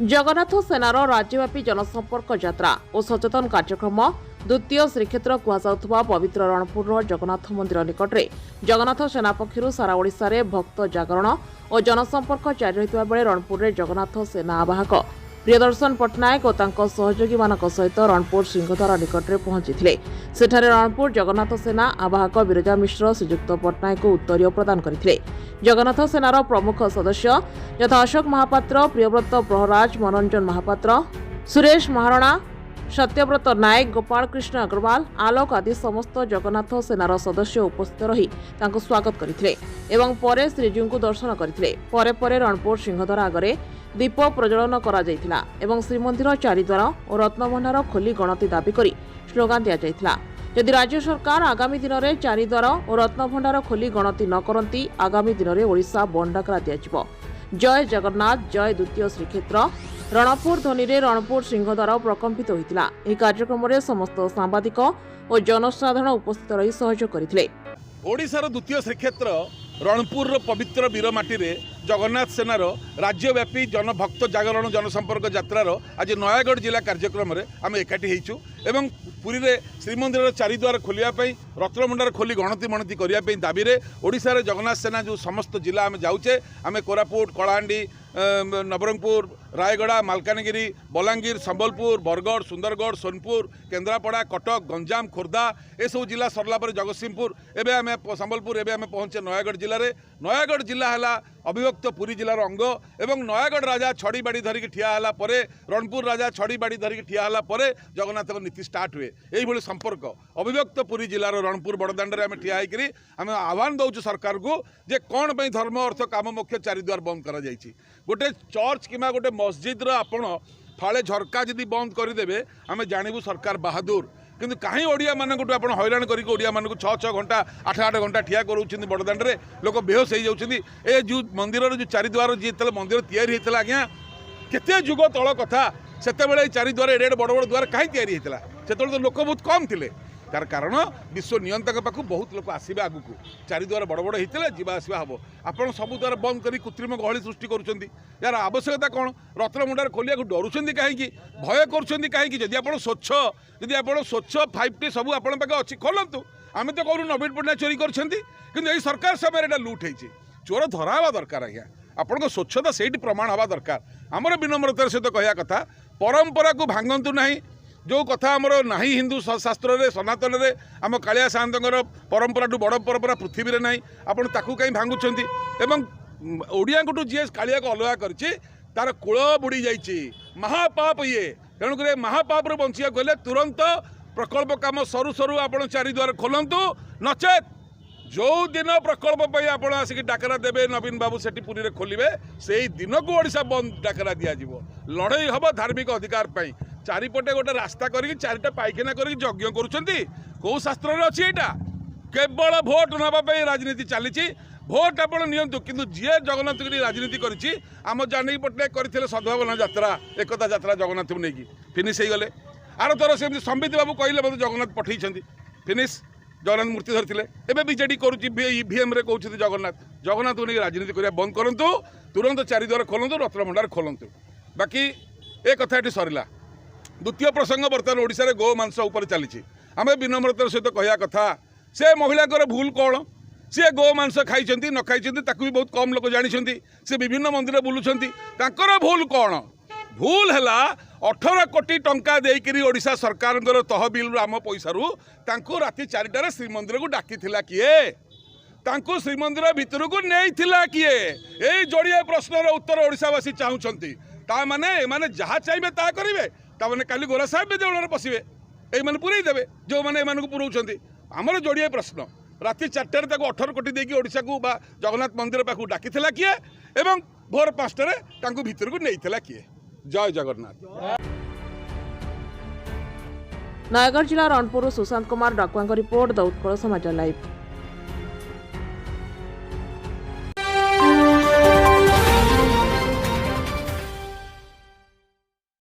जगन्नाथ सेनार राज्यव्यापी जनसंपर्क यात्रा और सचेतन कार्यक्रम द्वितीय श्रीक्षेत्र कहु पवित्र रणपुर जगन्नाथ मंदिर निकट में जगन्नाथ सेना पक्षर सारा ओडिशा रे भक्त जागरण और जनसंपर्क जारी रहितबा बेले रणपुर में जगन्नाथ सेना आवाहक प्रियदर्शन पट्टनायक और तांको सहयोगी मानक सहित रणपुर सिंहद्वार निकट में पहुंची सेठारे रणपुर जगन्नाथ सेना आवाहक विरजा मिश्र श्रीजुक्त पट्टनायक को उत्तरीय प्रदान करथिले। जगन्नाथ सेनार प्रमुख सदस्य यथा अशोक महापात्र, प्रियव्रत प्रहराज, मनोरंजन महापात्र, सुरेश महारणा, सत्यव्रत नायक, गोपाल कृष्ण अग्रवाल, आलोक आदि समस्त जगन्नाथ सेनार सदस्य उपस्थित रही तांको स्वागत करथिले एवं परे श्रीजीव को दर्शन करथिले। परे परे रणपुर सिंहद्वार आगरे दीप प्रज्वलन करा जायतिला एवं श्रीमंदिर चारिद्वार और रत्नभंडार खोली गणति दाबी करी स्लोगान दिया जायतिला। यदि राज्य सरकार आगामी दिन में चारिद्वार और रत्नभंडार खोली गणति न करती आगामी दिन में ओडिशा बंद डाकरा दिया। जय जगन्नाथ, जय द्वितीय श्रीक्षेत्र रणपुर ध्वनि रे रणपुर सिंहद्वार प्रकम्पित होता। यह कार्यक्रम में समस्त सांबादिक और जनसाधारण उपस्थित रही सहयोग करथिले। ओडिशार द्वितीय श्रीक्षेत्र रणपुर पवित्र वीरमाटी रे जगन्नाथ सेनार राज्यव्यापी जनभक्त जागरण जनसंपर्क यात्रार आज नयागढ़ जिला कार्यक्रम में आम एकाठी होइछु एवं पुरी रे श्रीमंदिर चारिद्वार खोलियापाई रत्नभंडार खोली गणति मणति करने दाबी रे ओडिशा रे जगन्नाथ सेना जो समस्त जिला आम जाऊे आम कोरापुट, कलाहांडी, नवरंगपुर, रायगड़ा, मालकानगिरी, बलांगीर, संबलपुर, बरगढ़, सुंदरगढ़, सोनपुर, केन्द्रापड़ा, कटक, गंजाम, खोर्धा ए सब जिला सरला पर जगतसिंहपुर एवं आम संबलपुर एवं आम पहुंचे नयागढ़ जिले में। नयागढ़ जिला है अविभक्त पुरी जिलार अंग एवं नयागढ़ राजा छड़ी बाड़ी धरिकी ठिया होला परे रणपुर राजा छड़ी बाड़ी धरिकी ठिया होला परे जगन्नाथ नीति स्टार्ट हुए। यही संपर्क अविभक्त पुरी जिलार रणपुर बड़दाण्ड में आम ठिया होकर आम आह्वान दौचु सरकार को जे कौन पर धर्म अर्थ काम मुख्य चारिद्वार बंद कर गोटे चर्च कि गोटे मस्जिद आपण फाले झरका जदि बंद करदे आम जानू सरकार बहादुर किंतु कहीं ओडिया मानक हैरान करके ओडिया मानक 6-6 घंटा 8-8 घंटा ठिया करों बड़दाण्ड में लोक बेहोश हो जाती। ए जो मंदिर जो चारिद्वार जो मंदिर तैयारी होता आज्ञा केते जुग तल कथा से चारिद्वार एडे बड़ बड़ द्वार कहीं तैयारी होता से तो लोक बहुत कम थे तार कारण विश्व नियंत्रक पाखु बहुत लोक आसवे आगु चारिद्वार बड़ बड़ होता जावासवा हम आपड़ सब द्वार बंद कर कृत्रिम गहली सृष्टि करुँच यार आवश्यकता कौन रत्नभंडार खोलिया डरुंच कहीं भय करुँच जदि आप स्वच्छ 5T सब आप अच्छी खोलतु आम तो कहूँ नवीन पट्टनायक चोरी कर सरकार समय लुट होती चोर धरा हवा दरकार आज्ञा आपण स्वच्छता से प्रमाण हवा दरकार आमर विनम्रतार सहित कहया कथा परंपरा को भांगतु ना जो कथा आमर ना हिंदू शास्त्र रे सनातन रे आम कालिया साहंतर परंपरा बड़ परंपरा पृथ्वी में ना आपड़ ताकू कहीं भांगुंट एवं ओडिया जी कालिया को अलगा कर तार कूल बुड़ी जाइए महापाप ये तेणुक महापाप रू बंचिया गले तुरंत प्रकल्प काम सरू सरू आप चारिद्वार खोलतु नचेत जो दिन प्रकल्प आप आसिक डाकरा देवे नवीन बाबू से पुरी में खोलिए से दिन को ओडिशा बंद डाकरा दिज्व लड़ई हम धार्मिक अधिकार पाई चारिपटे गोटे रास्ता करके चारिटा पाइखाना करके यज्ञ करो शास्त्र में अच्छी यहाँ केवल भोट नापी राजनीति चली भोट आप नियंतु किंतु जी जगन्नाथ की राजनीति करी आम जानकी पट्टनायक करते सद्भावना यात्रा एकता यात्रा जगन्नाथ को लेकिन फिनिश हो गले आर थर से संबित बाबू कहले मतलब जगन्नाथ पठे फिनिश जगन्नाथ मूर्ति धरते एवं बीजेडी करुम कहते जगन्नाथ को लेकिन राजनीति करने बंद करूँ तुरंत चारिद्वार खोलतु रत्नभंडार खोलतु बाकी ए कथा ये सरला। द्वितीय प्रसंग बर्तमान ओडिशा रे गो मांस उपर चली आम विनम्रतार सहित कहया कथा से महिला भूल कौन सी गो मांस खाई न खाई भी बहुत कम लोग जानी से विभिन्न मंदिर बुलूंट भूल कौन भूल है 18 कोटी टंका देकर ओडिशा सरकार तहबिल आम पैसा राति 4टार श्रीमंदिर को डाकी किए श्रीमंदिर भितर को नहीं किए यही जोड़िए प्रश्नर उत्तर ओडिशावासी चाहूँगी माने जहाँ चाहिए ता करेंगे ताने काली गोरा साहेब देवल पशे ये पूरे देवे जो मैंने पुराउं आमर जोड़िए प्रश्न राति 4टार 18 कोटी देकी ओडिशा को जगन्नाथ मंदिर पाखु डाकी किए एवं भोर 5टार भितर को नहीं किए। जय जगन्नाथ। नयागढ़ जिला रणपुर सुशांत कुमार डाकुआ रिपोर्ट द उत्कल समाचार लाइव।